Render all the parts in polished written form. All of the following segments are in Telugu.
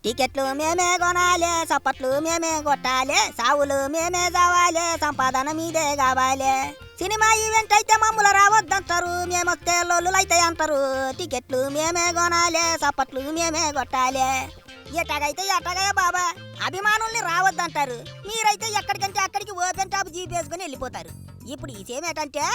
టికెట్లు మేమే కొనాలి, చప్పట్లు మేమే కొట్టాలి, సావులు మేమే చావాలి, సంపాదన మీదే కావాలి. సినిమా ఈవెంట్ అయితే మమ్ముల రావద్దంటారు, మేమొస్తే లొల్లులైతే అంటారు. టికెట్లు మేమే కొనాలి, చప్పట్లు మేమే కొట్టాలి. ఎటాగైతే ఎటాగయ్యా బాబా, అభిమానుల్ని రావద్దంటారు. మీరైతే ఎక్కడికంటే అక్కడికి ఓపెన్ టాప్ జీప్ వేసుకుని వెళ్ళిపోతారు. ఇప్పుడు ఈ విషయం ఏంటంటే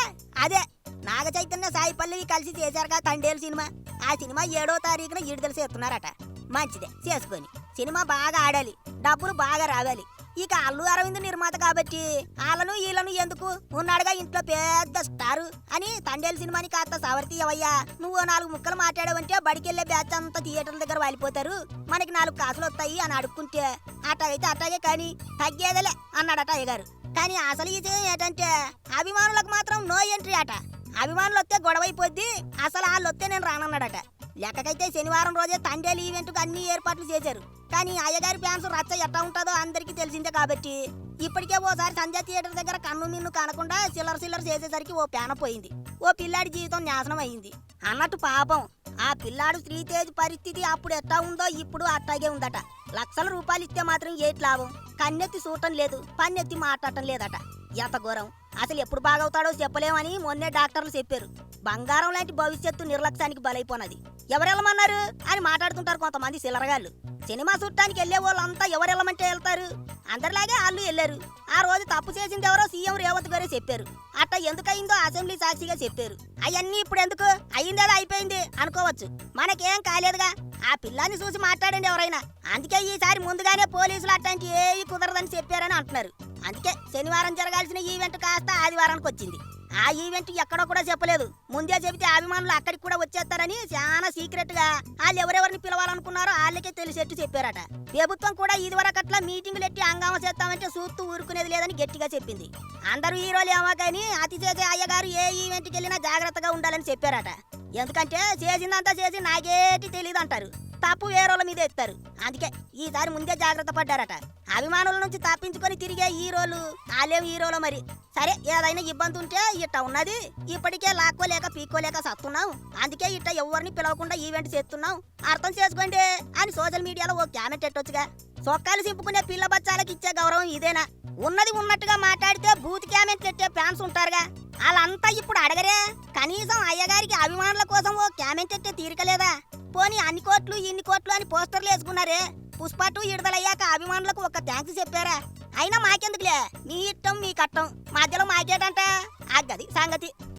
అదే నాగ చైతన్య సాయి పల్లవి కలిసి చేశారుగా తండేలు సినిమా. ఆ సినిమా 7వ తారీఖున విడుదల చేస్తున్నారట. మంచిదే, చేసుకొని సినిమా బాగా ఆడాలి, డబ్బులు బాగా రావాలి. ఇక అల్లు అరవింద్ నిర్మాత కాబట్టి వాళ్ళను వీళ్ళను ఎందుకు, ఉన్నాడుగా ఇంట్లో పెద్ద స్టారు అని తండేలు సినిమాని కాస్త సవర్తీయవయ్యా. నువ్వు 4 ముక్కలు మాట్లాడావంటే బడికెళ్లే బ్యాచ్ అంతా థియేటర్ల దగ్గర వాలిపోతారు, మనకి 4 కాసులు వస్తాయి అని అడుక్కుంటే అట్టాగైతే అట్టాగే కానీ తగ్గేదలే అన్నాడట అయ్యగారు. కానీ అసలు ఇది ఏంటంటే అభిమానులకు మాత్రం నో ఎంట్రీ అట. అభిమానులు వస్తే గొడవైపోద్ది, అసలు వాళ్ళు వస్తే నేను రానన్నాడట. లెక్కకైతే శనివారం రోజే తండేలు ఈవెంట్కు అన్ని ఏర్పాట్లు చేశారు. కానీ అయ్యగారి ఫ్యాన్స్ రచ్చ ఎట్టా ఉంటుందో అందరికీ తెలిసిందే కాబట్టి ఇప్పటికే ఓసారి సంధ్య థియేటర్ దగ్గర కన్ను మిన్ను కానకుండా చిల్లర చేసేసరికి ఓ ప్యాన పోయింది. ఓ పిల్లాడి జీవితం నాశనం అయింది. అన్నట్టు పాపం ఆ పిల్లాడు శ్రీతేజ్ పరిస్థితి అప్పుడు ఎట్టా ఉందో ఇప్పుడు అట్టాగే ఉందట. లక్షల రూపాయలు ఇస్తే మాత్రం ఏటి లాభం, కన్నెత్తి చూడటం లేదు, పన్నెత్తి మాట్లాడటం లేదట. ఎంత ఘోరం, అసలు ఎప్పుడు బాగవుతాడో చెప్పలేమని మొన్నే డాక్టర్లు చెప్పారు. బంగారం లాంటి భవిష్యత్తు నిర్లక్ష్యానికి బలైపోనది. ఎవరెళ్ళమన్నారు అని మాట్లాడుతుంటారు కొంతమంది సిల్లరగాళ్ళు. సినిమా చూడటానికి వెళ్లే వాళ్ళంతా ఎవరెళ్ళమంటే వెళ్తారు, అందరిలాగే వాళ్ళు వెళ్ళారు. ఆ రోజు తప్పు చేసింది ఎవరో సీఎం రేవంత్ గారే చెప్పారు. అట్ట ఎందుకయిందో అసెంబ్లీ సాక్షిగా చెప్పారు. అవన్నీ ఇప్పుడు ఎందుకు, అయ్యిందేదో అయిపోయింది అనుకోవచ్చు, మనకేం కాలేదుగా. ఆ పిల్లాన్ని చూసి మాట్లాడండి ఎవరైనా. అందుకే ఈసారి ముందుగానే పోలీసులు అట్లాంటి ఏవి కుదరదని చెప్పారని అంటున్నారు. అందుకే శనివారం జరగాల్సిన ఈవెంట్ కాస్త ఆదివారానికి వచ్చింది. ఆ ఈవెంట్ ఎక్కడో కూడా చెప్పలేదు, ముందే చెబితే అభిమానులు అక్కడికి కూడా వచ్చేస్తారని చాలా సీక్రెట్ గా వాళ్ళు ఎవరెవరిని పిలవాలనుకున్నారో వాళ్ళకే తెలిసేట్టు చెప్పారట. ప్రభుత్వం కూడా ఇదివరకట్లా మీటింగులు ఎట్టి హంగామా చేస్తామంటే చూస్తూ ఊరుకునేది లేదని గట్టిగా చెప్పింది. అందరూ హీరోలు ఏమో కానీ అతి చేసే అయ్యగారు ఏ ఈవెంట్కి వెళ్ళినా జాగ్రత్తగా ఉండాలని చెప్పారట. ఎందుకంటే చేసిందంతా చేసి నాకేటి తెలియదు అంటారు, తప్పు వేరేల మీద ఎత్తారు. అందుకే ఈసారి ముందే జాగ్రత్త పడ్డారట. అభిమానుల నుంచి తప్పించుకొని తిరిగే హీరోలు వాళ్ళేం హీరోలు మరి. సరే, ఏదైనా ఇబ్బంది ఉంటే ఇట్ట ఉన్నది, ఇప్పటికే లాక్కోలేక పీక్కోలేక సత్తున్నాం, అందుకే ఇట్ట ఎవరిని పిలవకుండా ఈవెంట్ చేస్తున్నాం, అర్థం చేసుకోండి అని సోషల్ మీడియాలో ఓ కామెంట్ పెట్టొచ్చుగా. సొక్కాలు సింపుకునే పిల్ల బచ్చాలకి ఇచ్చే గౌరవం ఇదేనా? ఉన్నది ఉన్నట్టుగా మాట్లాడితే బూత్ కామెంట్ పెట్టే ఫ్యాన్స్ ఉంటారుగా, వాళ్ళంతా ఇప్పుడు అడగరే. కనీసం అయ్యగారికి అభిమానుల కోసం ఓ కామెంట్ పెట్టే తీరికలేదా? పోనీ అన్ని కోట్లు ఇన్ని కోట్లు అని పోస్టర్లు వేసుకున్నారే, పుష్ప 2 విడుదలయ్యాక అభిమానులకు ఒక థ్యాంక్స్ చెప్పారా? అయినా మాకెందుకులే, మీ ఇష్టం మీ కట్టం, మధ్యలో మాకేటంట. అగ్గది సంగతి.